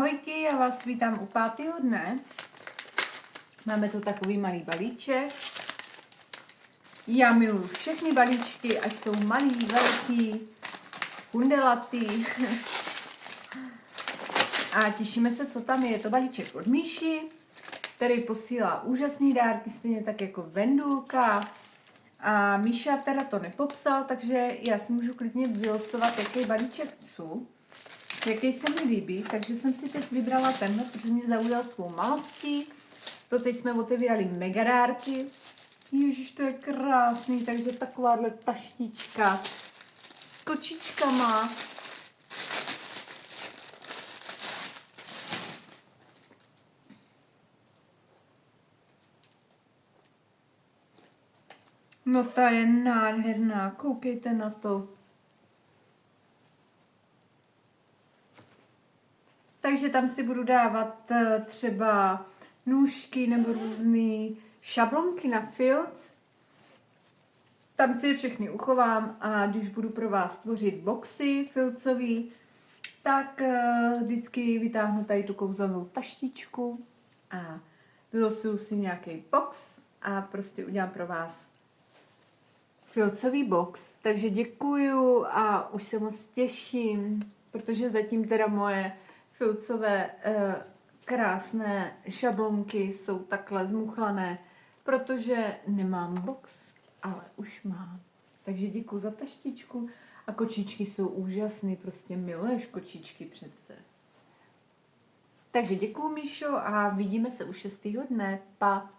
Ahojky, já vás vítám u 5. dne. Máme tu takový malý balíček. Já miluji všechny balíčky, ať jsou malý, velký, kundelatý. A těšíme se, co tam je. Je to balíček od Míši, který posílá úžasný dárky, stejně tak jako Vendulka. A Míša teda to nepopsal, takže já si můžu klidně vylosovat, jaký balíček chci, jaký se mi líbí. Takže jsem si teď vybrala tenhle, protože mě zaujal svou malostí. To teď jsme otevírali mega dárky. Ježiš, to je krásný, takže takováhle taštička s kočičkama. No ta je nádherná, koukejte na to. Takže tam si budu dávat třeba nůžky nebo různé šablonky na filc. Tam si je všechny uchovám a když budu pro vás tvořit boxy filcový, tak vždycky vytáhnu tady tu kouzelnou taštičku a vylosuju si nějaký box a prostě udělám pro vás filcový box. Takže děkuju a už se moc těším, protože zatím teda moje filcové krásné šablonky jsou takhle zmuchlané, protože nemám box, ale už mám. Takže děkuju za taštičku a kočičky jsou úžasný, prostě miluješ kočičky přece. Takže děkuju, Míšo, a vidíme se u 6. dne. Pa!